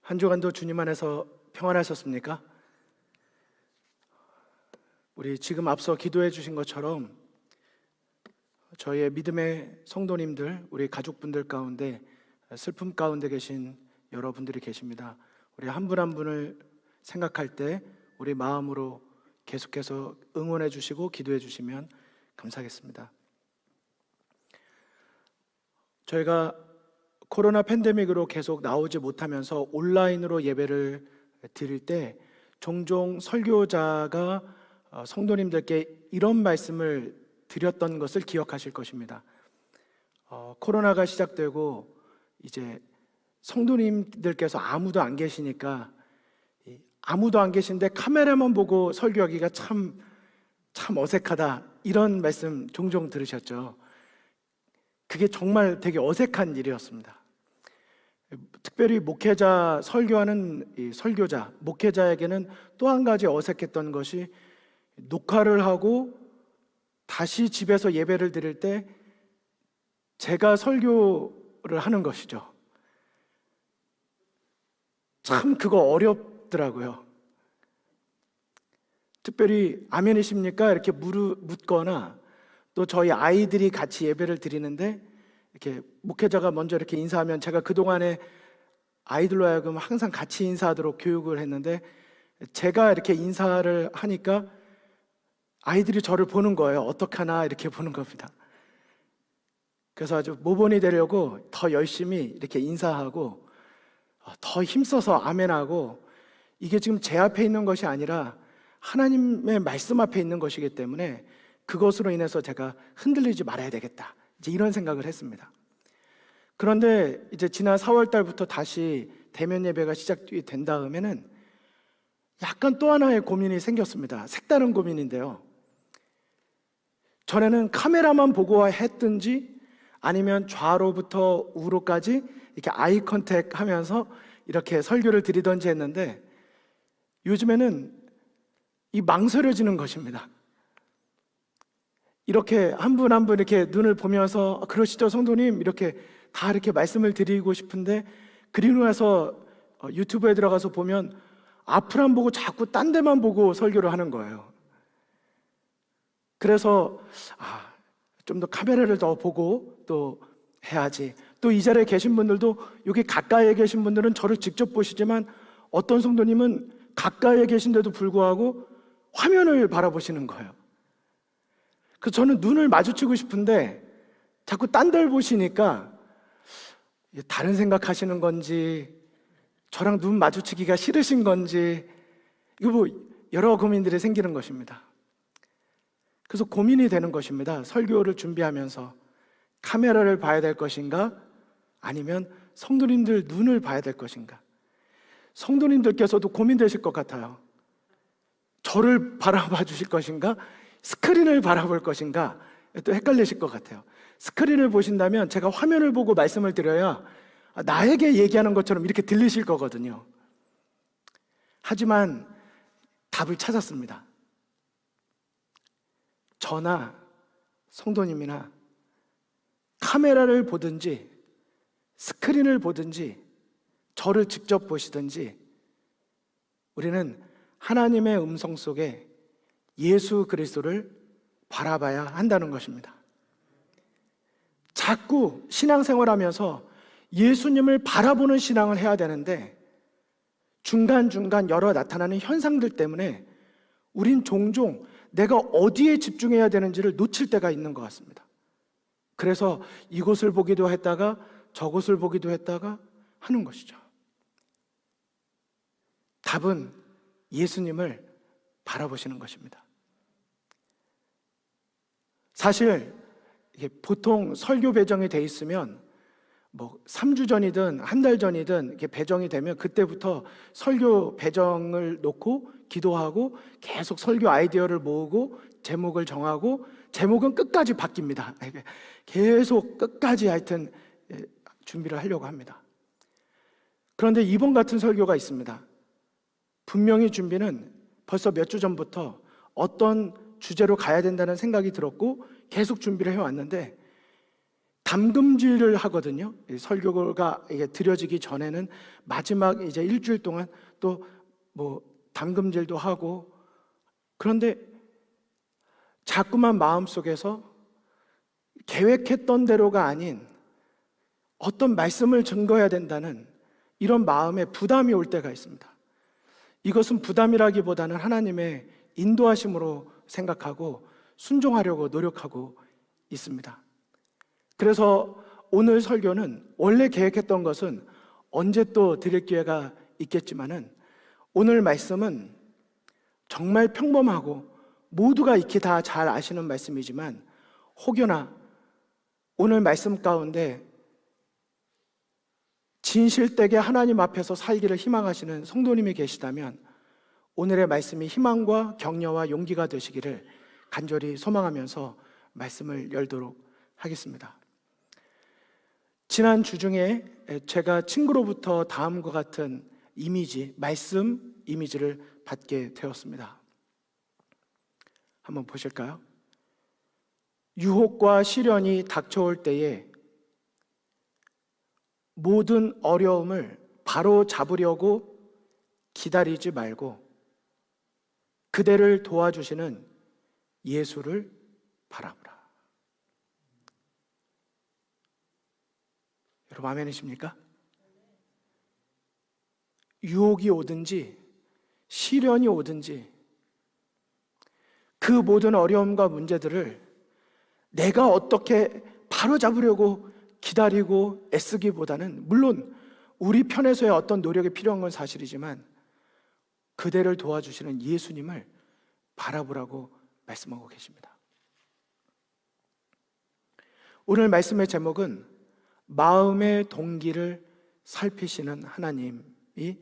한 주간도 주님 안에서 평안하셨습니까? 우리 지금 앞서 기도해 주신 것처럼 저희의 믿음의 성도님들, 우리 가족분들 가운데 슬픔 가운데 계신 여러분들이 계십니다. 우리 한 분 한 분을 생각할 때 우리 마음으로 계속해서 응원해 주시고 기도해 주시면 감사하겠습니다. 저희가 코로나 팬데믹으로 계속 나오지 못하면서 온라인으로 예배를 드릴 때 종종 설교자가 성도님들께 이런 말씀을 드렸던 것을 기억하실 것입니다. 코로나가 시작되고 이제 성도님들께서 아무도 안 계시니까 아무도 안 계신데 카메라만 보고 설교하기가 참 어색하다, 이런 말씀 종종 들으셨죠. 그게 정말 되게 어색한 일이었습니다. 특별히 목회자, 설교하는 이 설교자, 목회자에게는 또 한 가지 어색했던 것이 녹화를 하고 다시 집에서 예배를 드릴 때 제가 설교를 하는 것이죠. 참 그거 어렵더라고요. 특별히 아멘이십니까? 이렇게 묻거나 또 저희 아이들이 같이 예배를 드리는데 이렇게 목회자가 먼저 이렇게 인사하면 제가 그동안에 아이들로 하여금 항상 같이 인사하도록 교육을 했는데 제가 이렇게 인사를 하니까 아이들이 저를 보는 거예요. 어떡하나 이렇게 보는 겁니다. 그래서 아주 모범이 되려고 더 열심히 이렇게 인사하고 더 힘써서 아멘하고, 이게 지금 제 앞에 있는 것이 아니라 하나님의 말씀 앞에 있는 것이기 때문에 그것으로 인해서 제가 흔들리지 말아야 되겠다, 이제 이런 생각을 했습니다. 그런데 이제 지난 4월 달부터 다시 대면 예배가 시작이 된 다음에는 약간 또 하나의 고민이 생겼습니다. 색다른 고민인데요, 전에는 카메라만 보고 했든지 아니면 좌로부터 우로까지 이렇게 아이 컨택 하면서 이렇게 설교를 드리던지 했는데 요즘에는 이 망설여지는 것입니다. 이렇게 한 분 한 분 이렇게 눈을 보면서 그러시죠 성도님, 이렇게 다 이렇게 말씀을 드리고 싶은데 그리고 나서 유튜브에 들어가서 보면 앞을 안 보고 자꾸 딴 데만 보고 설교를 하는 거예요. 그래서 좀 더 카메라를 더 보고 또 해야지. 또 이 자리에 계신 분들도, 여기 가까이에 계신 분들은 저를 직접 보시지만 어떤 성도님은 가까이에 계신데도 불구하고 화면을 바라보시는 거예요. 그래서 저는 눈을 마주치고 싶은데 자꾸 딴 데를 보시니까 다른 생각하시는 건지 저랑 눈 마주치기가 싫으신 건지 이거 뭐 여러 고민들이 생기는 것입니다. 그래서 고민이 되는 것입니다. 설교를 준비하면서 카메라를 봐야 될 것인가 아니면 성도님들 눈을 봐야 될 것인가. 성도님들께서도 고민되실 것 같아요. 저를 바라봐 주실 것인가 스크린을 바라볼 것인가, 또 헷갈리실 것 같아요. 스크린을 보신다면 제가 화면을 보고 말씀을 드려야 나에게 얘기하는 것처럼 이렇게 들리실 거거든요. 하지만 답을 찾았습니다. 저나 성도님이나 카메라를 보든지 스크린을 보든지 저를 직접 보시든지 우리는 하나님의 음성 속에 예수 그리스도를 바라봐야 한다는 것입니다. 자꾸 신앙생활하면서 예수님을 바라보는 신앙을 해야 되는데 중간중간 여러 나타나는 현상들 때문에 우린 종종 내가 어디에 집중해야 되는지를 놓칠 때가 있는 것 같습니다. 그래서 이곳을 보기도 했다가 저곳을 보기도 했다가 하는 것이죠. 답은 예수님을 바라보시는 것입니다. 사실 이게 보통 설교 배정이 돼 있으면 뭐 3주 전이든 한 달 전이든 이렇게 배정이 되면 그때부터 설교 배정을 놓고 기도하고 계속 설교 아이디어를 모으고 제목을 정하고, 제목은 끝까지 바뀝니다. 계속 끝까지 하여튼 준비를 하려고 합니다. 그런데 이번 같은 설교가 있습니다. 분명히 준비는 벌써 몇 주 전부터 어떤 주제로 가야 된다는 생각이 들었고 계속 준비를 해왔는데 담금질을 하거든요. 이 설교가 이게 드려지기 전에는 마지막 이제 일주일 동안 또 뭐 담금질도 하고, 그런데 자꾸만 마음속에서 계획했던 대로가 아닌 어떤 말씀을 증거해야 된다는 이런 마음에 부담이 올 때가 있습니다. 이것은 부담이라기보다는 하나님의 인도하심으로 생각하고 순종하려고 노력하고 있습니다. 그래서 오늘 설교는 원래 계획했던 것은 언제 또 드릴 기회가 있겠지만은, 오늘 말씀은 정말 평범하고 모두가 익히 다 잘 아시는 말씀이지만, 혹여나 오늘 말씀 가운데 진실되게 하나님 앞에서 살기를 희망하시는 성도님이 계시다면 오늘의 말씀이 희망과 격려와 용기가 되시기를 간절히 소망하면서 말씀을 열도록 하겠습니다. 지난 주 중에 제가 친구로부터 다음과 같은 말씀 이미지를 받게 되었습니다. 한번 보실까요? 유혹과 시련이 닥쳐올 때에 모든 어려움을 바로 잡으려고 기다리지 말고 그대를 도와주시는 예수를 바라보라. 여러분 아멘이십니까? 유혹이 오든지 시련이 오든지 그 모든 어려움과 문제들을 내가 어떻게 바로잡으려고 기다리고 애쓰기보다는, 물론 우리 편에서의 어떤 노력이 필요한 건 사실이지만 그대를 도와주시는 예수님을 바라보라고 말씀하고 계십니다. 오늘 말씀의 제목은 마음의 동기를 살피시는 하나님이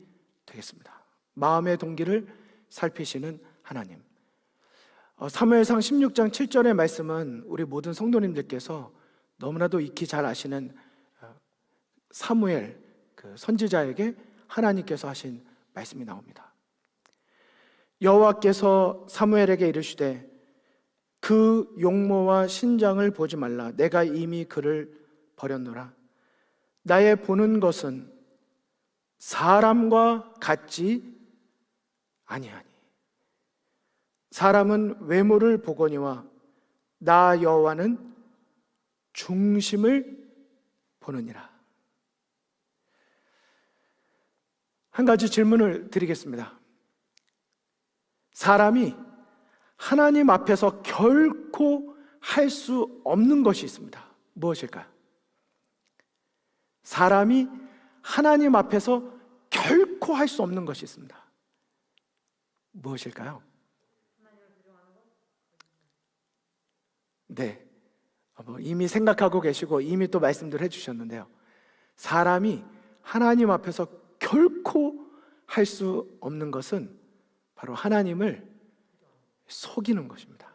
되겠습니다. 마음의 동기를 살피시는 하나님. 사무엘상 16장 7절의 말씀은 우리 모든 성도님들께서 너무나도 익히 잘 아시는 사무엘 그 선지자에게 하나님께서 하신 말씀이 나옵니다. 여호와께서 사무엘에게 이르시되 그 용모와 신장을 보지 말라. 내가 이미 그를 버렸노라. 나의 보는 것은 사람과 같지 아니하니 사람은 외모를 보거니와 나 여호와는 중심을 보느니라. 한 가지 질문을 드리겠습니다. 사람이 하나님 앞에서 결코 할 수 없는 것이 있습니다. 무엇일까요? 사람이 하나님 앞에서 결코 할 수 없는 것이 있습니다. 무엇일까요? 네, 이미 생각하고 계시고 이미 또 말씀들 해주셨는데요. 사람이 하나님 앞에서 결코 할 수 없는 것은 바로 하나님을 속이는 것입니다.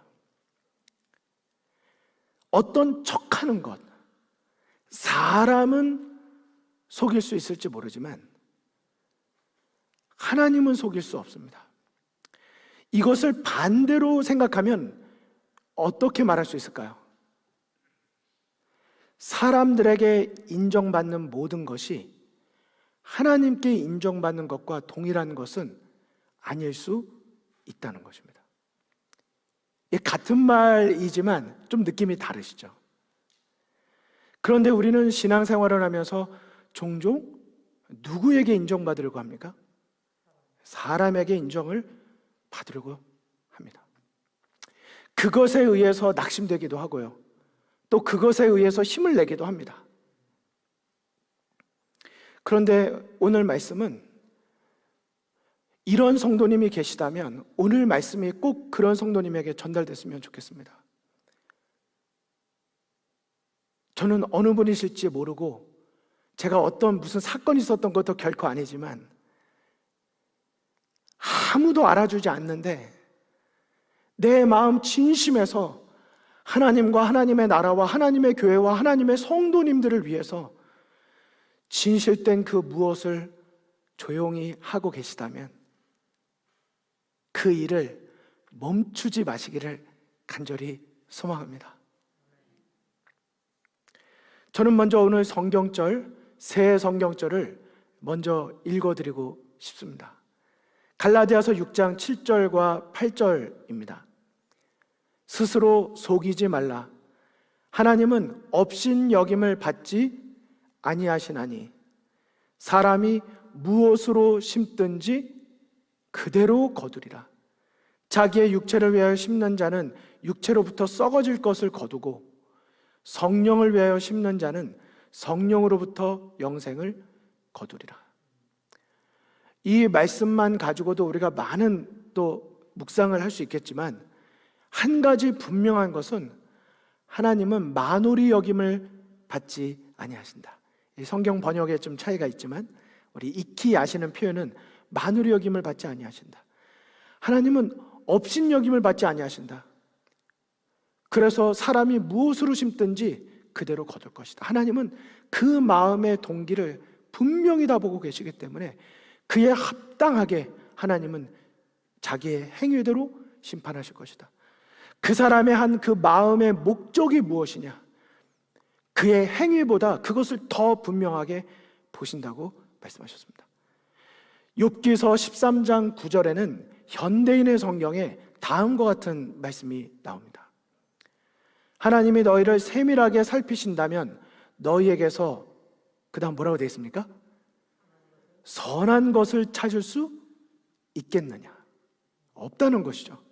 어떤 척하는 것, 사람은 속일 수 있을지 모르지만 하나님은 속일 수 없습니다. 이것을 반대로 생각하면 어떻게 말할 수 있을까요? 사람들에게 인정받는 모든 것이 하나님께 인정받는 것과 동일한 것은 아닐 수 있다는 것입니다. 같은 말이지만 좀 느낌이 다르시죠? 그런데 우리는 신앙생활을 하면서 종종 누구에게 인정받으려고 합니까? 사람에게 인정을 받으려고 합니다. 그것에 의해서 낙심되기도 하고요. 또 그것에 의해서 힘을 내기도 합니다. 그런데 오늘 말씀은 이런 성도님이 계시다면 오늘 말씀이 꼭 그런 성도님에게 전달됐으면 좋겠습니다. 저는 어느 분이실지 모르고 제가 어떤 무슨 사건이 있었던 것도 결코 아니지만 아무도 알아주지 않는데 내 마음 진심에서 하나님과 하나님의 나라와 하나님의 교회와 하나님의 성도님들을 위해서 진실된 그 무엇을 조용히 하고 계시다면 그 일을 멈추지 마시기를 간절히 소망합니다. 저는 먼저 오늘 성경절, 새 성경절을 먼저 읽어드리고 싶습니다. 갈라디아서 6장 7절과 8절입니다. 스스로 속이지 말라. 하나님은 업신여김을 받지 아니하시나니 사람이 무엇으로 심든지 그대로 거두리라. 자기의 육체를 위하여 심는 자는 육체로부터 썩어질 것을 거두고 성령을 위하여 심는 자는 성령으로부터 영생을 거두리라. 이 말씀만 가지고도 우리가 많은 또 묵상을 할 수 있겠지만 한 가지 분명한 것은 하나님은 만홀히 여김을 받지 아니하신다. 이 성경 번역에 좀 차이가 있지만 우리 익히 아시는 표현은 만홀히 여김을 받지 아니하신다. 하나님은 업신여김을 받지 아니하신다. 그래서 사람이 무엇으로 심든지 그대로 거둘 것이다. 하나님은 그 마음의 동기를 분명히 다 보고 계시기 때문에 그에 합당하게 하나님은 자기의 행위대로 심판하실 것이다. 그 사람의 한 그 마음의 목적이 무엇이냐, 그의 행위보다 그것을 더 분명하게 보신다고 말씀하셨습니다. 욥기서 13장 9절에는 현대인의 성경에 다음과 같은 말씀이 나옵니다. 하나님이 너희를 세밀하게 살피신다면 너희에게서 그 다음 뭐라고 되어 있습니까? 선한 것을 찾을 수 있겠느냐? 없다는 것이죠.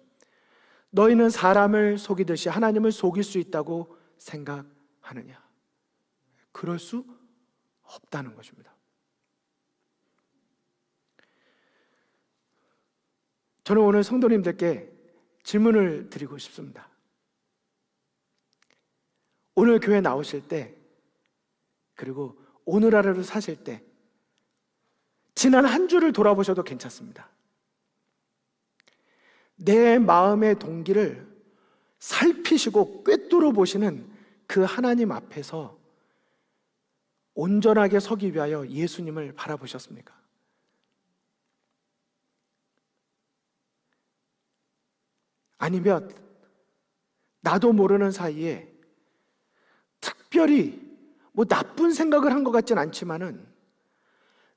너희는 사람을 속이듯이 하나님을 속일 수 있다고 생각하느냐? 그럴 수 없다는 것입니다. 저는 오늘 성도님들께 질문을 드리고 싶습니다. 오늘 교회 나오실 때, 그리고 오늘 하루를 사실 때 지난 한 주를 돌아보셔도 괜찮습니다. 내 마음의 동기를 살피시고 꿰뚫어 보시는 그 하나님 앞에서 온전하게 서기 위하여 예수님을 바라보셨습니까? 아니면 나도 모르는 사이에 특별히 뭐 나쁜 생각을 한 것 같진 않지만은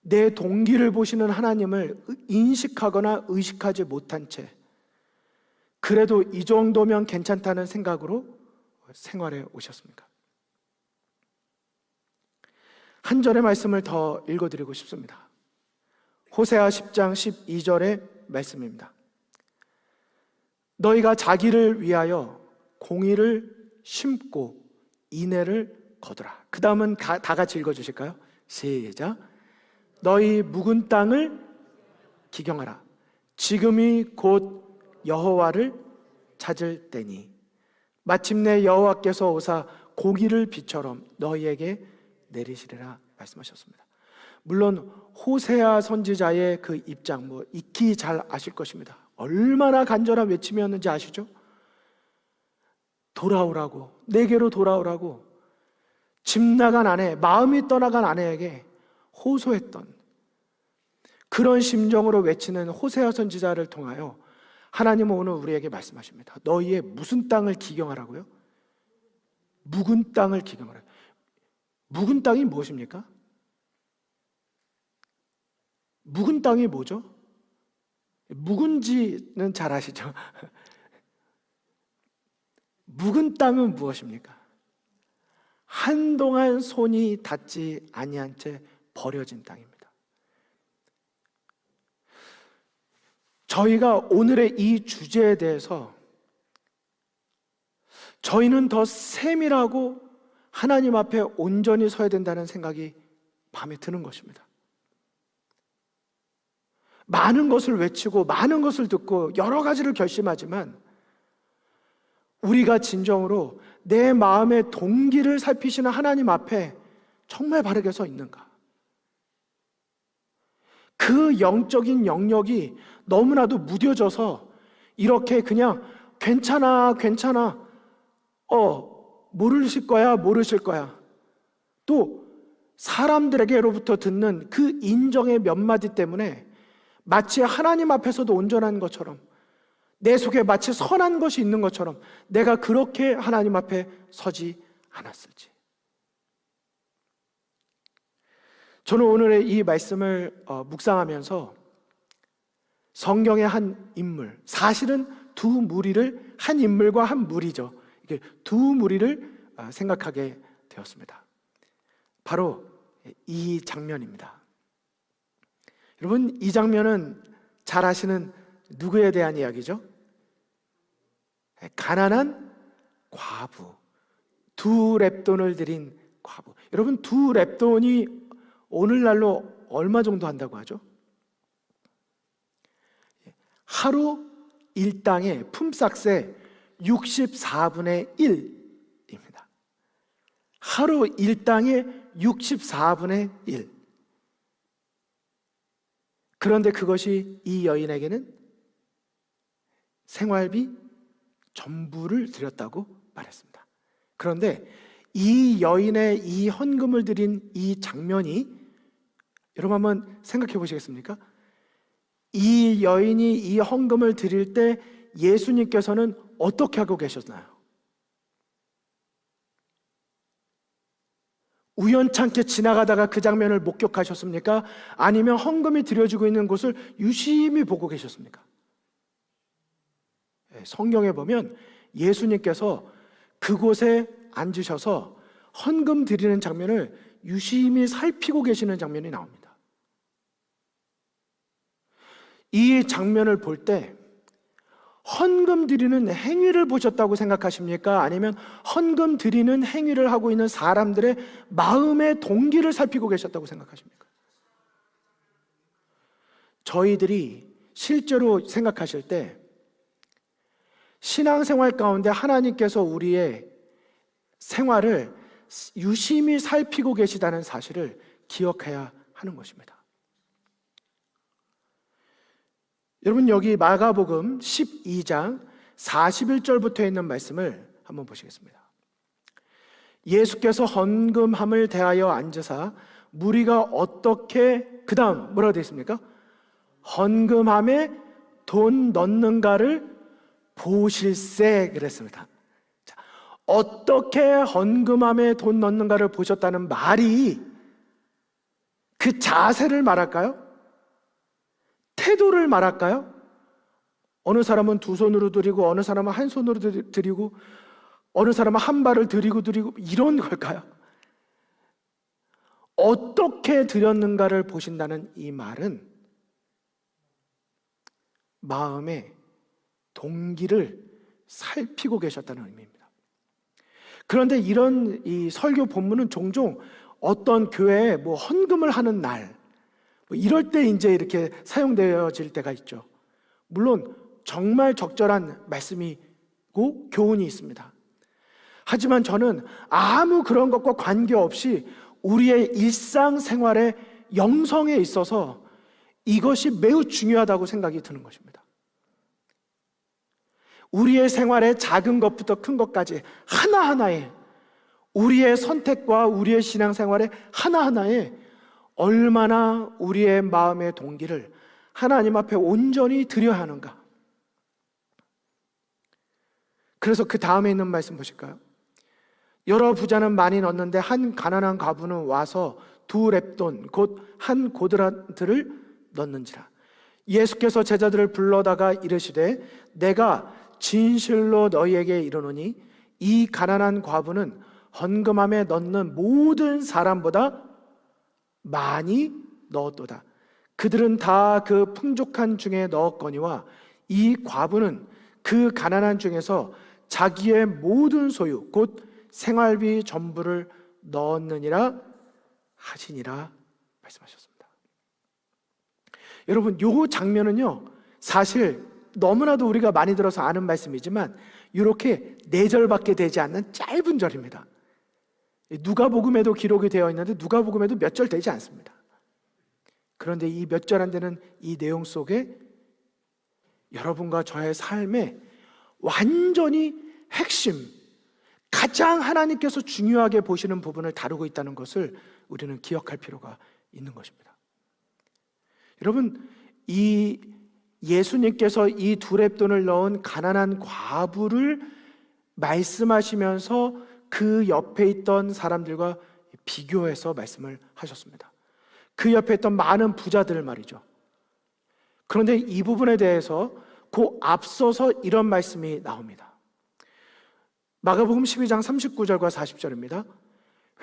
내 동기를 보시는 하나님을 인식하거나 의식하지 못한 채 그래도 이 정도면 괜찮다는 생각으로 생활해 오셨습니까? 한 절의 말씀을 더 읽어드리고 싶습니다. 호세아 10장 12절의 말씀입니다. 너희가 자기를 위하여 공의를 심고 인애를 거두라. 그 다음은 다 같이 읽어주실까요? 시작. 너희 묵은 땅을 기경하라. 지금이 곧 여호와를 찾을 때니 마침내 여호와께서 오사 고기를 비처럼 너희에게 내리시리라 말씀하셨습니다. 물론 호세아 선지자의 그 입장 익히 잘 아실 것입니다. 얼마나 간절한 외침이었는지 아시죠? 돌아오라고, 내게로 돌아오라고 집 나간 아내, 마음이 떠나간 아내에게 호소했던 그런 심정으로 외치는 호세아 선지자를 통하여 하나님은 오늘 우리에게 말씀하십니다. 너희의 무슨 땅을 기경하라고요? 묵은 땅을 기경하라. 묵은 땅이 무엇입니까? 묵은 땅이 뭐죠? 묵은지는 잘 아시죠? 묵은 땅은 무엇입니까? 한동안 손이 닿지 아니한 채 버려진 땅입니다. 저희가 오늘의 이 주제에 대해서 저희는 더 세밀하고 하나님 앞에 온전히 서야 된다는 생각이 마음에 드는 것입니다. 많은 것을 외치고 많은 것을 듣고 여러 가지를 결심하지만 우리가 진정으로 내 마음의 동기를 살피시는 하나님 앞에 정말 바르게 서 있는가? 그 영적인 영역이 너무나도 무뎌져서 이렇게 그냥 괜찮아, 모르실 거야. 또 사람들에게로부터 듣는 그 인정의 몇 마디 때문에 마치 하나님 앞에서도 온전한 것처럼 내 속에 마치 선한 것이 있는 것처럼 내가 그렇게 하나님 앞에 서지 않았을지. 저는 오늘의 이 말씀을 묵상하면서 성경의 한 인물, 사실은 두 무리를, 한 인물과 한 무리죠, 이게 두 무리를 생각하게 되었습니다. 바로 이 장면입니다. 여러분, 이 장면은 잘 아시는 누구에 대한 이야기죠? 가난한 과부, 두 렙돈을 드린 과부. 여러분, 두 렙돈이 오늘날로 얼마 정도 한다고 하죠? 하루 일당의 품삯의 64분의 1입니다. 하루 일당의 64분의 1. 그런데 그것이 이 여인에게는 생활비 전부를 드렸다고 말했습니다. 그런데 이 여인의 이 헌금을 드린 이 장면이, 여러분 한번 생각해 보시겠습니까? 이 여인이 이 헌금을 드릴 때 예수님께서는 어떻게 하고 계셨나요? 우연찮게 지나가다가 그 장면을 목격하셨습니까? 아니면 헌금이 드려지고 있는 곳을 유심히 보고 계셨습니까? 성경에 보면 예수님께서 그곳에 앉으셔서 헌금 드리는 장면을 유심히 살피고 계시는 장면이 나옵니다. 이 장면을 볼 때 헌금 드리는 행위를 보셨다고 생각하십니까? 아니면 헌금 드리는 행위를 하고 있는 사람들의 마음의 동기를 살피고 계셨다고 생각하십니까? 저희들이 실제로 생각하실 때 신앙생활 가운데 하나님께서 우리의 생활을 유심히 살피고 계시다는 사실을 기억해야 하는 것입니다. 여러분, 여기 마가복음 12장 41절부터 있는 말씀을 한번 보시겠습니다. 예수께서 헌금함을 대하여 앉으사 무리가 어떻게, 그 다음 뭐라고 되어 있습니까? 헌금함에 돈 넣는가를 보실세 그랬습니다. 자, 어떻게 헌금함에 돈 넣는가를 보셨다는 말이 그 자세를 말할까요? 태도를 말할까요? 어느 사람은 두 손으로 드리고 어느 사람은 한 손으로 드리고 어느 사람은 한 발을 드리고 이런 걸까요? 어떻게 드렸는가를 보신다는 이 말은 마음의 동기를 살피고 계셨다는 의미입니다. 그런데 이런 이 설교 본문은 종종 어떤 교회에 뭐 헌금을 하는 날, 이럴 때 이제 이렇게 사용되어질 때가 있죠. 물론 정말 적절한 말씀이고 교훈이 있습니다. 하지만 저는 아무 그런 것과 관계없이 우리의 일상생활의 영성에 있어서 이것이 매우 중요하다고 생각이 드는 것입니다. 우리의 생활의 작은 것부터 큰 것까지 하나하나에, 우리의 선택과 우리의 신앙생활의 하나하나에 얼마나 우리의 마음의 동기를 하나님 앞에 온전히 드려야 하는가. 그래서 그 다음에 있는 말씀 보실까요? 여러 부자는 많이 넣었는데 한 가난한 과부는 와서 두 렙돈 곧 한 고드란트를 넣는지라. 예수께서 제자들을 불러다가 이르시되 내가 진실로 너희에게 이르노니 이 가난한 과부는 헌금함에 넣는 모든 사람보다 많이 넣었도다. 그들은 다 그 풍족한 중에 넣었거니와 이 과부는 그 가난한 중에서 자기의 모든 소유 곧 생활비 전부를 넣었느니라 하시니라 말씀하셨습니다. 여러분, 요 장면은요 사실 너무나도 우리가 많이 들어서 아는 말씀이지만 이렇게 4절밖에 되지 않는 짧은 절입니다. 누가복음에도 기록이 되어 있는데 누가복음에도 몇 절 되지 않습니다. 그런데 이 몇 절 안 되는 이 내용 속에 여러분과 저의 삶에 완전히 핵심, 가장 하나님께서 중요하게 보시는 부분을 다루고 있다는 것을 우리는 기억할 필요가 있는 것입니다. 여러분, 이 예수님께서 이 두 렙돈을 넣은 가난한 과부를 말씀하시면서 그 옆에 있던 사람들과 비교해서 말씀을 하셨습니다. 그 옆에 있던 많은 부자들을 말이죠. 그런데 이 부분에 대해서 그 앞서서 이런 말씀이 나옵니다. 마가복음 12장 39절과 40절입니다.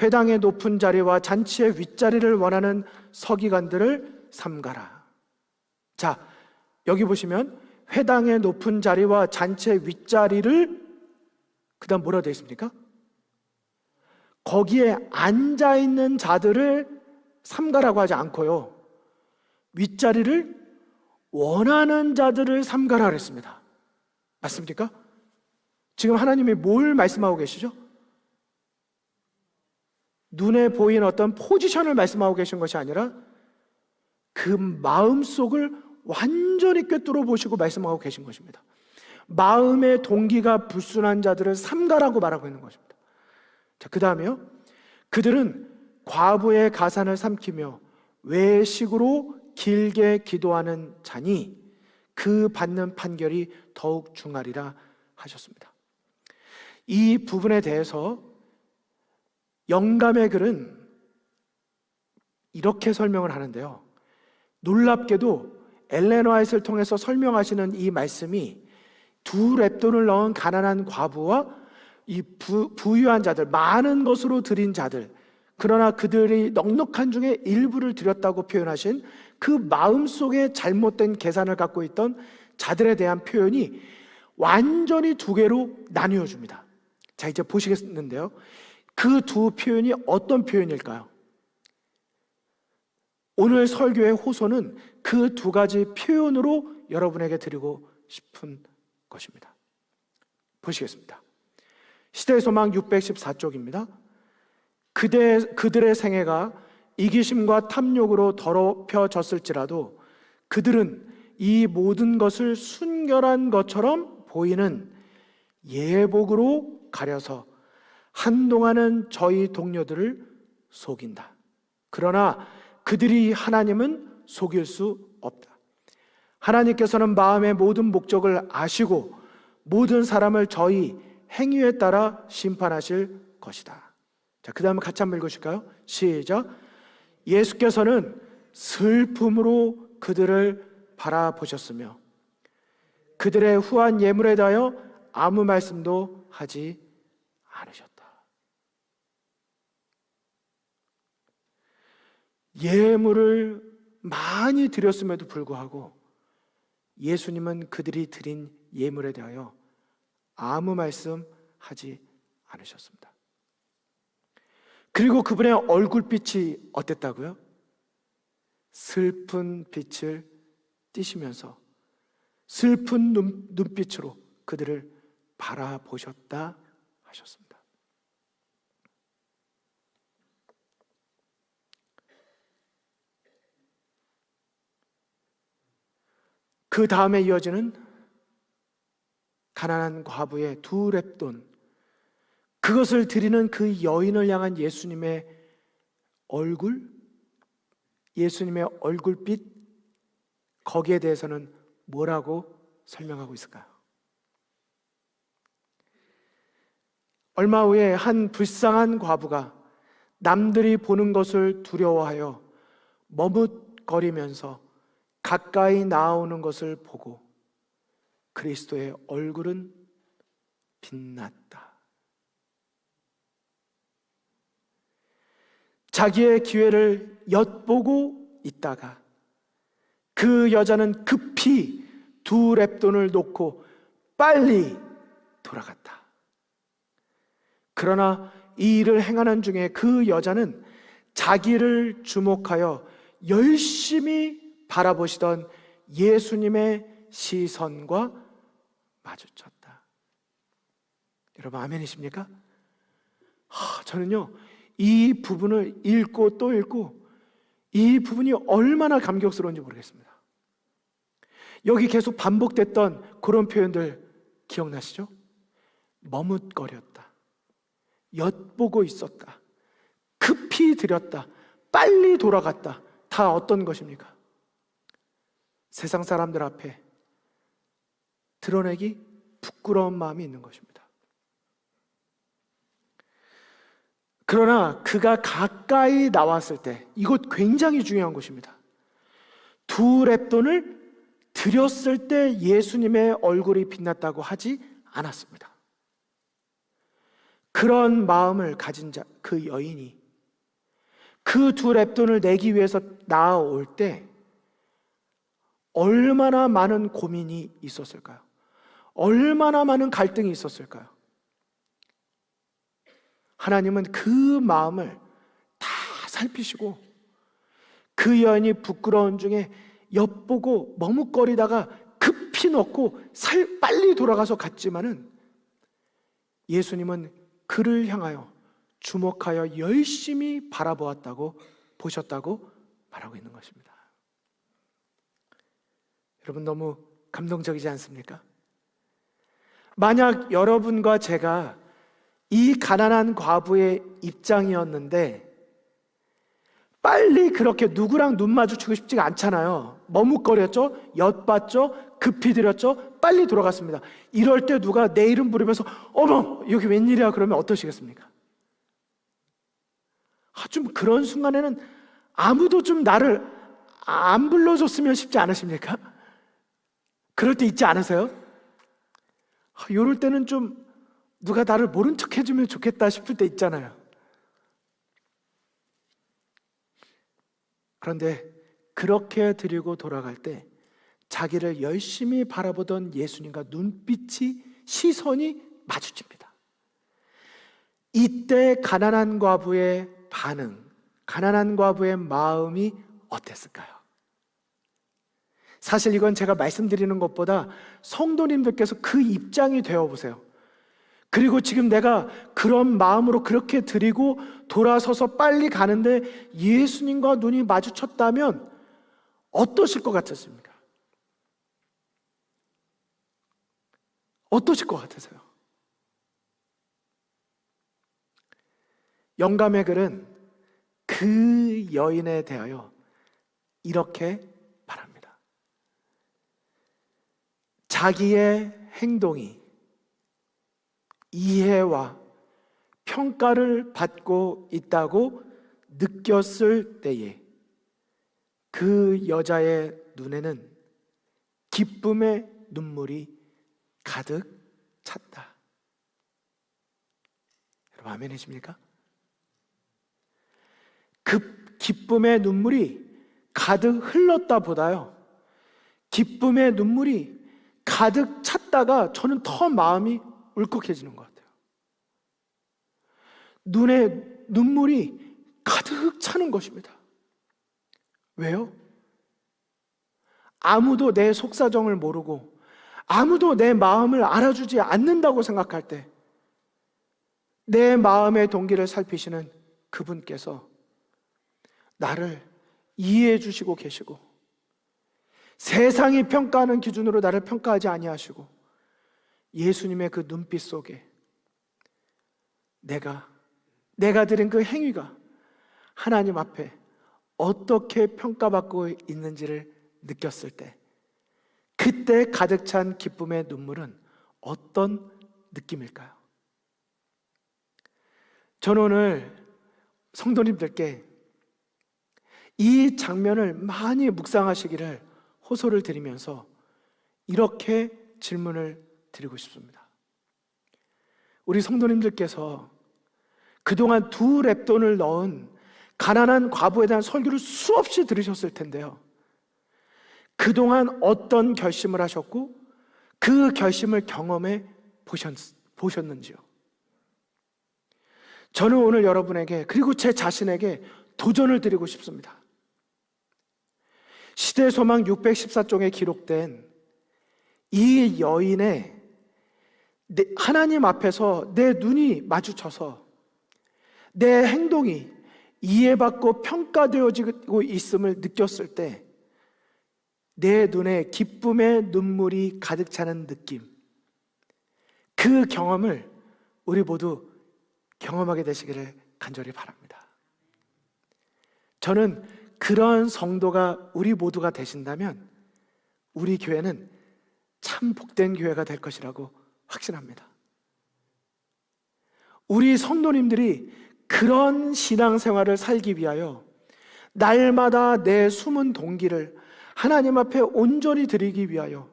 회당의 높은 자리와 잔치의 윗자리를 원하는 서기관들을 삼가라. 자, 여기 보시면 회당의 높은 자리와 잔치의 윗자리를 그다음 뭐라 되어 있습니까? 거기에 앉아있는 자들을 삼가라고 하지 않고요, 윗자리를 원하는 자들을 삼가라 그랬습니다. 맞습니까? 지금 하나님이 뭘 말씀하고 계시죠? 눈에 보이는 어떤 포지션을 말씀하고 계신 것이 아니라 그 마음속을 완전히 꿰뚫어 보시고 말씀하고 계신 것입니다. 마음의 동기가 불순한 자들을 삼가라고 말하고 있는 것입니다. 자, 그 다음에요, 그들은 과부의 가산을 삼키며 외식으로 길게 기도하는 자니 그 받는 판결이 더욱 중하리라 하셨습니다. 이 부분에 대해서 영감의 글은 이렇게 설명을 하는데요, 놀랍게도 엘렌 화이트를 통해서 설명하시는 이 말씀이 두 렙돈을 넣은 가난한 과부와 이 부유한 자들, 많은 것으로 드린 자들, 그러나 그들이 넉넉한 중에 일부를 드렸다고 표현하신 그 마음속에 잘못된 계산을 갖고 있던 자들에 대한 표현이 완전히 두 개로 나뉘어 줍니다. 자, 이제 보시겠는데요, 그 두 표현이 어떤 표현일까요? 오늘 설교의 호소는 그 두 가지 표현으로 여러분에게 드리고 싶은 것입니다. 보시겠습니다. 시대의 소망 614쪽입니다. 그들의 생애가 이기심과 탐욕으로 더럽혀졌을지라도 그들은 이 모든 것을 순결한 것처럼 보이는 예복으로 가려서 한동안은 저희 동료들을 속인다. 그러나 그들이 하나님은 속일 수 없다. 하나님께서는 마음의 모든 목적을 아시고 모든 사람을 저희 행위에 따라 심판하실 것이다. 자, 그 다음에 같이 한번 읽으실까요? 시작. 예수께서는 슬픔으로 그들을 바라보셨으며 그들의 후한 예물에 대하여 아무 말씀도 하지 않으셨다. 예물을 많이 드렸음에도 불구하고 예수님은 그들이 드린 예물에 대하여 아무 말씀 하지 않으셨습니다. 그리고 그분의 얼굴빛이 어땠다고요? 슬픈 빛을 띠시면서 슬픈 눈빛으로 그들을 바라보셨다 하셨습니다. 그 다음에 이어지는 가난한 과부의 두 렙돈, 그것을 드리는 그 여인을 향한 예수님의 얼굴, 예수님의 얼굴빛, 거기에 대해서는 뭐라고 설명하고 있을까요? 얼마 후에 한 불쌍한 과부가 남들이 보는 것을 두려워하여 머뭇거리면서 가까이 나오는 것을 보고 그리스도의 얼굴은 빛났다. 자기의 기회를 엿보고 있다가 그 여자는 급히 두 렙돈을 놓고 빨리 돌아갔다. 그러나 이 일을 행하는 중에 그 여자는 자기를 주목하여 열심히 바라보시던 예수님의 시선과 마주쳤다. 여러분 아멘이십니까? 저는요 이 부분을 읽고 또 읽고 이 부분이 얼마나 감격스러운지 모르겠습니다. 여기 계속 반복됐던 그런 표현들 기억나시죠? 머뭇거렸다, 엿보고 있었다, 급히 드렸다, 빨리 돌아갔다. 다 어떤 것입니까? 세상 사람들 앞에 드러내기 부끄러운 마음이 있는 것입니다. 그러나 그가 가까이 나왔을 때, 이것 굉장히 중요한 것입니다. 두 렙돈을 드렸을 때 예수님의 얼굴이 빛났다고 하지 않았습니다. 그런 마음을 가진 자, 그 여인이 그 두 렙돈을 내기 위해서 나아올 때 얼마나 많은 고민이 있었을까요? 얼마나 많은 갈등이 있었을까요? 하나님은 그 마음을 다 살피시고 그 여인이 부끄러운 중에 엿보고 머뭇거리다가 급히 넣고 빨리 돌아가서 갔지만은 예수님은 그를 향하여 주목하여 열심히 바라보았다고, 보셨다고 말하고 있는 것입니다. 여러분, 너무 감동적이지 않습니까? 만약 여러분과 제가 이 가난한 과부의 입장이었는데 빨리 그렇게 누구랑 눈 마주치고 싶지가 않잖아요. 머뭇거렸죠? 엿봤죠? 급히 드렸죠? 빨리 돌아갔습니다. 이럴 때 누가 내 이름 부르면서 어머 여기 웬일이야 그러면 어떠시겠습니까? 좀 그런 순간에는 아무도 좀 나를 안 불러줬으면 싶지 않으십니까? 그럴 때 있지 않으세요? 이럴 때는 좀 누가 나를 모른 척 해주면 좋겠다 싶을 때 있잖아요. 그런데 그렇게 드리고 돌아갈 때 자기를 열심히 바라보던 예수님과 눈빛이, 시선이 마주칩니다. 이때 가난한 과부의 반응, 가난한 과부의 마음이 어땠을까요? 사실 이건 제가 말씀드리는 것보다 성도님들께서 그 입장이 되어보세요. 그리고 지금 내가 그런 마음으로 그렇게 드리고 돌아서서 빨리 가는데 예수님과 눈이 마주쳤다면 어떠실 것 같으십니까? 어떠실 것 같으세요? 영감의 글은 그 여인에 대하여 이렇게 말합니다. 자기의 행동이 이해와 평가를 받고 있다고 느꼈을 때에 그 여자의 눈에는 기쁨의 눈물이 가득 찼다. 여러분 아멘이십니까? 그 기쁨의 눈물이 가득 흘렀다 보다요, 기쁨의 눈물이 가득 찼다가 저는 더 마음이 울컥해지는 것 같아요. 눈에 눈물이 가득 차는 것입니다. 왜요? 아무도 내 속사정을 모르고 아무도 내 마음을 알아주지 않는다고 생각할 때 내 마음의 동기를 살피시는 그분께서 나를 이해해 주시고 계시고 세상이 평가하는 기준으로 나를 평가하지 아니하시고 예수님의 그 눈빛 속에 내가 드린 그 행위가 하나님 앞에 어떻게 평가받고 있는지를 느꼈을 때 그때 가득 찬 기쁨의 눈물은 어떤 느낌일까요? 저는 오늘 성도님들께 이 장면을 많이 묵상하시기를 호소를 드리면서 이렇게 질문을 드리고 싶습니다. 우리 성도님들께서 그동안 두 렙돈을 넣은 가난한 과부에 대한 설교를 수없이 들으셨을 텐데요, 그동안 어떤 결심을 하셨고 그 결심을 경험해 보셨는지요? 저는 오늘 여러분에게 그리고 제 자신에게 도전을 드리고 싶습니다. 시대소망 614쪽에 기록된 이 여인의 하나님 앞에서 내 눈이 마주쳐서 내 행동이 이해받고 평가되어지고 있음을 느꼈을 때 내 눈에 기쁨의 눈물이 가득 차는 느낌, 그 경험을 우리 모두 경험하게 되시기를 간절히 바랍니다. 저는 그런 성도가 우리 모두가 되신다면 우리 교회는 참 복된 교회가 될 것이라고 확신합니다. 우리 성도님들이 그런 신앙생활을 살기 위하여 날마다 내 숨은 동기를 하나님 앞에 온전히 드리기 위하여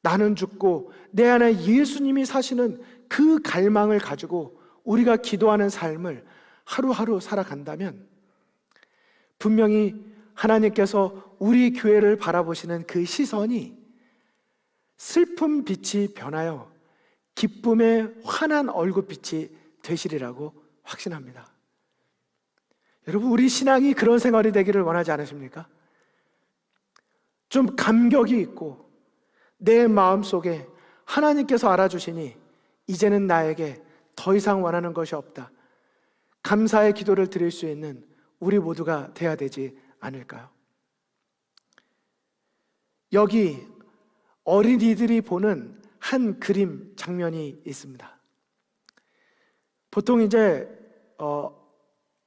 나는 죽고 내 안에 예수님이 사시는 그 갈망을 가지고 우리가 기도하는 삶을 하루하루 살아간다면 분명히 하나님께서 우리 교회를 바라보시는 그 시선이 슬픈 빛이 변하여 기쁨의 환한 얼굴빛이 되시리라고 확신합니다. 여러분, 우리 신앙이 그런 생활이 되기를 원하지 않으십니까? 좀 감격이 있고 내 마음속에 하나님께서 알아주시니 이제는 나에게 더 이상 원하는 것이 없다, 감사의 기도를 드릴 수 있는 우리 모두가 돼야 되지 않을까요? 여기 어린이들이 보는 한 그림 장면이 있습니다. 보통 이제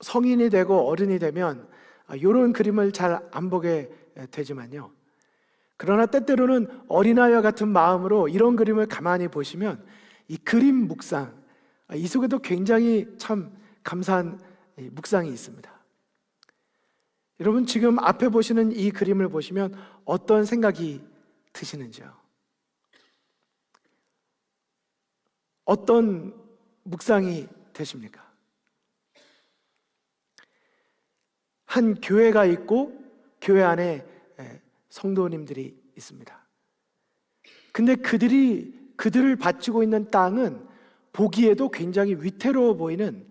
성인이 되고 어른이 되면 이런 그림을 잘 안 보게 되지만요, 그러나 때때로는 어린아이와 같은 마음으로 이런 그림을 가만히 보시면 이 그림 묵상, 이 속에도 굉장히 참 감사한 묵상이 있습니다. 여러분, 지금 앞에 보시는 이 그림을 보시면 어떤 생각이 드시는지요? 어떤 묵상이 되십니까? 한 교회가 있고 교회 안에 성도님들이 있습니다. 근데 그들을 바치고 있는 땅은 보기에도 굉장히 위태로워 보이는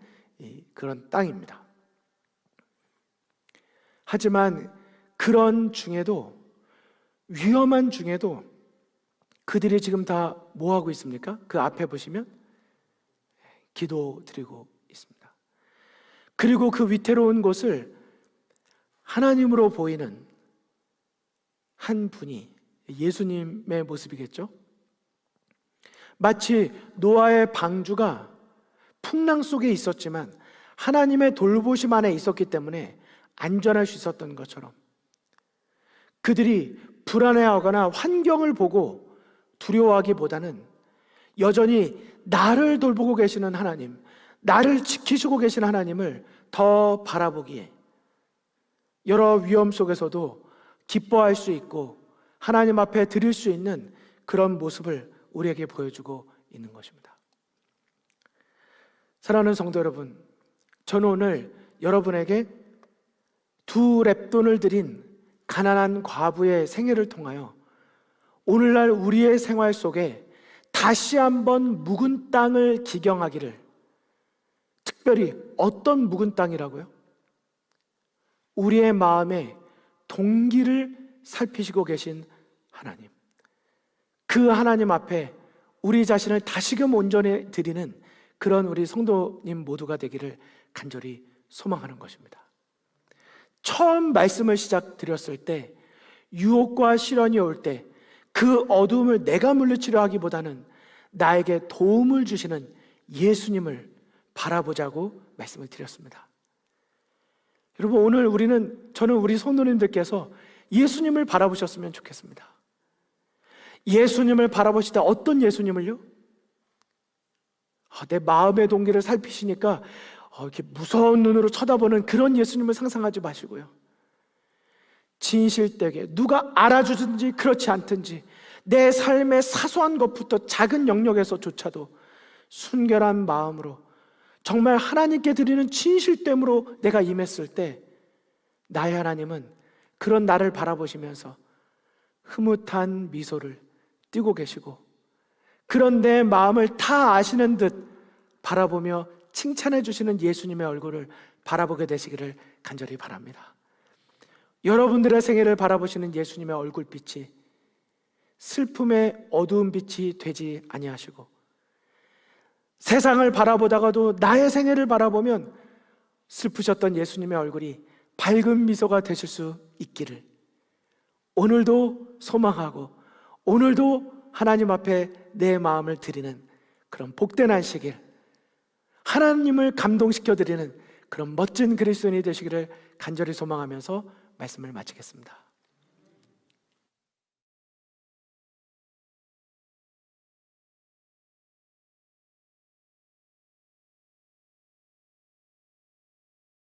그런 땅입니다. 하지만 그런 중에도, 위험한 중에도 그들이 지금 다 뭐 하고 있습니까? 그 앞에 보시면 기도 드리고 있습니다. 그리고 그 위태로운 곳을 하나님으로 보이는 한 분이 예수님의 모습이겠죠? 마치 노아의 방주가 풍랑 속에 있었지만 하나님의 돌보심 안에 있었기 때문에 안전할 수 있었던 것처럼 그들이 불안해하거나 환경을 보고 두려워하기보다는 여전히 나를 돌보고 계시는 하나님, 나를 지키시고 계신 하나님을 더 바라보기에 여러 위험 속에서도 기뻐할 수 있고 하나님 앞에 드릴 수 있는 그런 모습을 우리에게 보여주고 있는 것입니다. 사랑하는 성도 여러분, 저는 오늘 여러분에게 2렙돈을 드린 가난한 과부의 생애를 통하여 오늘날 우리의 생활 속에 다시 한번 묵은 땅을 기경하기를, 특별히 어떤 묵은 땅이라고요? 우리의 마음에 동기를 살피시고 계신 하나님, 그 하나님 앞에 우리 자신을 다시금 온전히 드리는 그런 우리 성도님 모두가 되기를 간절히 소망하는 것입니다. 처음 말씀을 시작드렸을 때 유혹과 시련이 올 때 그 어두움을 내가 물리치려 하기보다는 나에게 도움을 주시는 예수님을 바라보자고 말씀을 드렸습니다. 여러분, 오늘 저는 우리 성도님들께서 예수님을 바라보셨으면 좋겠습니다. 예수님을 바라보실 때 어떤 예수님을요? 내 마음의 동기를 살피시니까 이렇게 무서운 눈으로 쳐다보는 그런 예수님을 상상하지 마시고요, 진실되게 누가 알아주든지 그렇지 않든지 내 삶의 사소한 것부터 작은 영역에서조차도 순결한 마음으로 정말 하나님께 드리는 진실됨으로 내가 임했을 때 나의 하나님은 그런 나를 바라보시면서 흐뭇한 미소를 띠고 계시고 그런 내 마음을 다 아시는 듯 바라보며 칭찬해 주시는 예수님의 얼굴을 바라보게 되시기를 간절히 바랍니다. 여러분들의 생애를 바라보시는 예수님의 얼굴빛이 슬픔의 어두운 빛이 되지 아니하시고 세상을 바라보다가도 나의 생애를 바라보면 슬프셨던 예수님의 얼굴이 밝은 미소가 되실 수 있기를 오늘도 소망하고 오늘도 하나님 앞에 내 마음을 드리는 그런 복된 안식일, 하나님을 감동시켜 드리는 그런 멋진 그리스도인이 되시기를 간절히 소망하면서 말씀을 마치겠습니다.